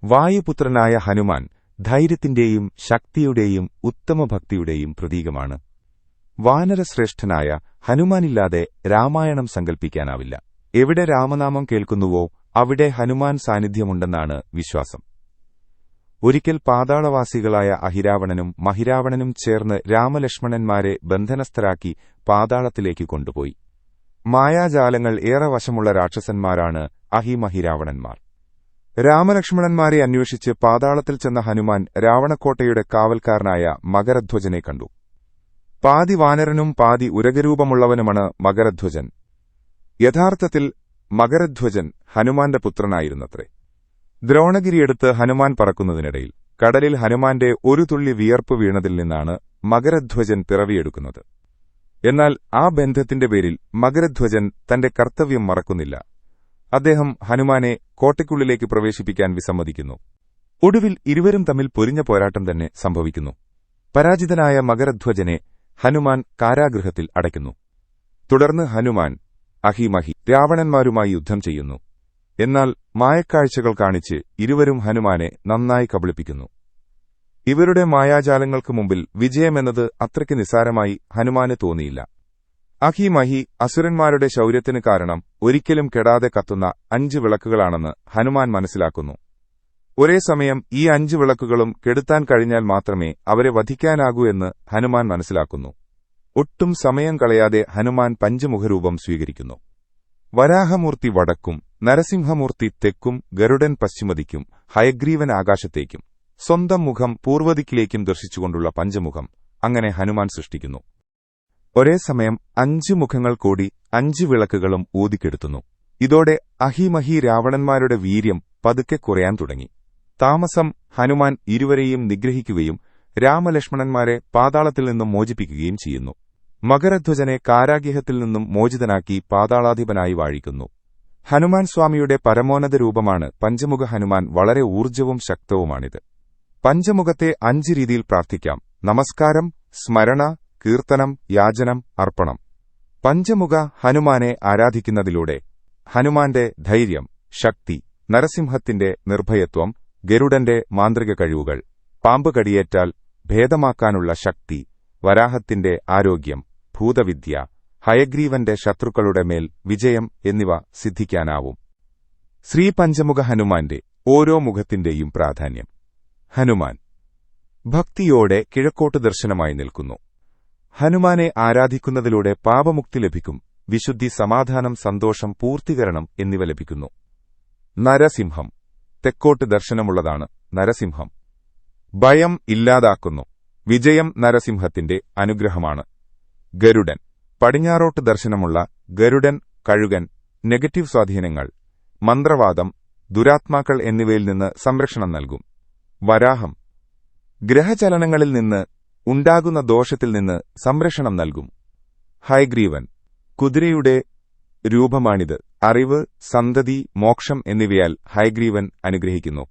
വായുപുത്രനായ ഹനുമാൻ ധൈര്യത്തിന്റെയും ശക്തിയുടെയും ഉത്തമഭക്തിയുടെയും പ്രതീകമാണ്. വാനരശ്രേഷ്ഠനായ ഹനുമാനില്ലാതെ രാമായണം സങ്കൽപ്പിക്കാനാവില്ല. എവിടെ രാമനാമം കേൾക്കുന്നുവോ അവിടെ ഹനുമാൻ സാന്നിധ്യമുണ്ടെന്നാണ് വിശ്വാസം. ഒരിക്കൽ പാതാളവാസികളായ അഹിരാവണനും മഹിരാവണനും ചേർന്ന് രാമലക്ഷ്മണന്മാരെ ബന്ധനസ്ഥരാക്കി പാതാളത്തിലേക്ക് കൊണ്ടുപോയി. മായാജാലങ്ങൾ ഏറെ വശമുള്ള രാക്ഷസന്മാരാണ് അഹിമഹിരാവണന്മാർ. രാമലക്ഷ്മണന്മാരെ അന്വേഷിച്ച് പാതാളത്തിൽ ചെന്ന ഹനുമാൻ രാവണക്കോട്ടയുടെ കാവൽക്കാരനായ മകരധ്വജനെ കണ്ടു. പാതി വാനരനും പാതി ഉരകരൂപമുള്ളവനുമാണ് മകരധ്വജൻ. യഥാർത്ഥത്തിൽ മകരധ്വജൻ ഹനുമാന്റെ പുത്രനായിരുന്നത്രേ. ദ്രോണഗിരിയെടുത്ത് ഹനുമാൻ പറക്കുന്നതിനിടയിൽ കടലിൽ ഹനുമാന്റെ ഒരു തുള്ളി വിയർപ്പ് വീണതിൽ നിന്നാണ് മകരധ്വജൻ പിറവിയെടുക്കുന്നത്. എന്നാൽ ആ ബന്ധത്തിന്റെ പേരിൽ മകരധ്വജൻ തന്റെ കർത്തവ്യം മറക്കുന്നില്ല. അദ്ദേഹം ഹനുമാനെ കോട്ടയ്ക്കുള്ളിലേക്ക് പ്രവേശിപ്പിക്കാൻ വിസമ്മതിക്കുന്നു. ഒടുവിൽ ഇരുവരും തമ്മിൽ പൊരിഞ്ഞ പോരാട്ടം തന്നെ സംഭവിക്കുന്നു. പരാജിതനായ മകരധ്വജനെ ഹനുമാൻ കാരാഗൃഹത്തിൽ അടയ്ക്കുന്നു. തുടർന്ന് ഹനുമാൻ അഹിമഹി രാവണന്മാരുമായി യുദ്ധം ചെയ്യുന്നു. എന്നാൽ മായക്കാഴ്ചകൾ കാണിച്ച് ഇരുവരും ഹനുമാനെ നന്നായി കബളിപ്പിക്കുന്നു. ഇവരുടെ മായാജാലങ്ങൾക്ക് മുമ്പിൽ വിജയമെന്നത് അത്രയ്ക്ക് നിസ്സാരമായി ഹനുമാന് തോന്നിയില്ല. അഹിമഹി അസുരന്മാരുടെ ശൌര്യത്തിന് കാരണം ഒരിക്കലും കെടാതെ കത്തുന്ന 5 വിളക്കുകളാണെന്ന് ഹനുമാൻ മനസ്സിലാക്കുന്നു. ഒരേ സമയം ഈ 5 വിളക്കുകളും കെടുത്താൻ കഴിഞ്ഞാൽ മാത്രമേ അവരെ വധിക്കാനാകൂ എന്ന് ഹനുമാൻ മനസ്സിലാക്കുന്നു. ഒട്ടും സമയം കളയാതെ ഹനുമാൻ പഞ്ചമുഖരൂപം സ്വീകരിക്കുന്നു. വരാഹമൂർത്തി വടക്കും, നരസിംഹമൂർത്തി തെക്കും, ഗരുഡൻ പശ്ചിമദിക്കും, ഹയഗ്രീവൻ ആകാശത്തേക്കും, സ്വന്തം മുഖം പൂർവ്വദിക്കിലേക്കും ദർശിച്ചുകൊണ്ടുള്ള പഞ്ചമുഖം അങ്ങനെ ഹനുമാൻ സൃഷ്ടിക്കുന്നു. ഒരേ സമയം 5 മുഖങ്ങൾ കൂടി 5 വിളക്കുകളും ഊതിക്കെടുത്തുന്നു. ഇതോടെ അഹിമഹി രാവണന്മാരുടെ വീര്യം പതുക്കെ കുറയാൻ തുടങ്ങി. താമസം ഹനുമാൻ ഇരുവരെയും നിഗ്രഹിക്കുകയും രാമലക്ഷ്മണന്മാരെ പാതാളത്തിൽ നിന്നും മോചിപ്പിക്കുകയും ചെയ്യുന്നു. മകരധ്വജനെ കാരാഗൃഹത്തിൽ നിന്നും മോചിതനാക്കി പാതാളാധിപനായി വാഴിക്കുന്നു. ഹനുമാൻ സ്വാമിയുടെ പരമോന്നത രൂപമാണ് പഞ്ചമുഖ ഹനുമാൻ. വളരെ ഊർജ്ജവും ശക്തവുമാണിത്. പഞ്ചമുഖത്തെ 5 രീതിയിൽ പ്രാർത്ഥിക്കാം: നമസ്കാരം, സ്മരണ, കീർത്തനം, യാചനം, അർപ്പണം. പഞ്ചമുഖ ഹനുമാനെ ആരാധിക്കുന്നതിലൂടെ ഹനുമാന്റെ ധൈര്യം, ശക്തി, നരസിംഹത്തിന്റെ നിർഭയത്വം, ഗരുഡന്റെ മാന്ത്രിക കഴിവുകൾ, പാമ്പ് കടിയേറ്റാൽ ഭേദമാക്കാനുള്ള ശക്തി, വരാഹത്തിന്റെ ആരോഗ്യം, ഭൂതവിദ്യ, ഹയഗ്രീവന്റെ ശത്രുക്കളുടെ മേൽ വിജയം എന്നിവ സിദ്ധിക്കാനാവും. ശ്രീപഞ്ചമുഖ ഹനുമാന്റെ ഓരോ മുഖത്തിന്റെയും പ്രാധാന്യം. ഹനുമാൻ ഭക്തിയോടെ കിഴക്കോട്ട് ദർശനമായി നിൽക്കുന്നു. ഹനുമാനെ ആരാധിക്കുന്നതിലൂടെ പാപമുക്തി ലഭിക്കും. വിശുദ്ധി, സമാധാനം, സന്തോഷം, പൂർത്തീകരണം എന്നിവ ലഭിക്കുന്നു. നരസിംഹം തെക്കോട്ട് ദർശനമുള്ളതാണ്. നരസിംഹം ഭയം ഇല്ലാതാക്കുന്നു. വിജയം നരസിംഹത്തിന്റെ അനുഗ്രഹമാണ്. ഗരുഡൻ പടിഞ്ഞാറോട്ട് ദർശനമുള്ള ഗരുഡൻ കഴുകൻ നെഗറ്റീവ് സ്വാധീനങ്ങൾ, മന്ത്രവാദം, ദുരാത്മാക്കൾ എന്നിവയിൽ നിന്ന് സംരക്ഷണം നൽകും. വരാഹം ഗ്രഹചലനങ്ങളിൽ നിന്ന് ഉണ്ടാകുന്ന ദോഷത്തിൽ നിന്ന് സംരക്ഷണം നൽകും. ഹയഗ്രീവൻ കുതിരയുടെ രൂപമാണിത്. അറിവ്, സന്തതി, മോക്ഷം എന്നിവയാൽ ഹയഗ്രീവൻ അനുഗ്രഹിക്കുന്നു.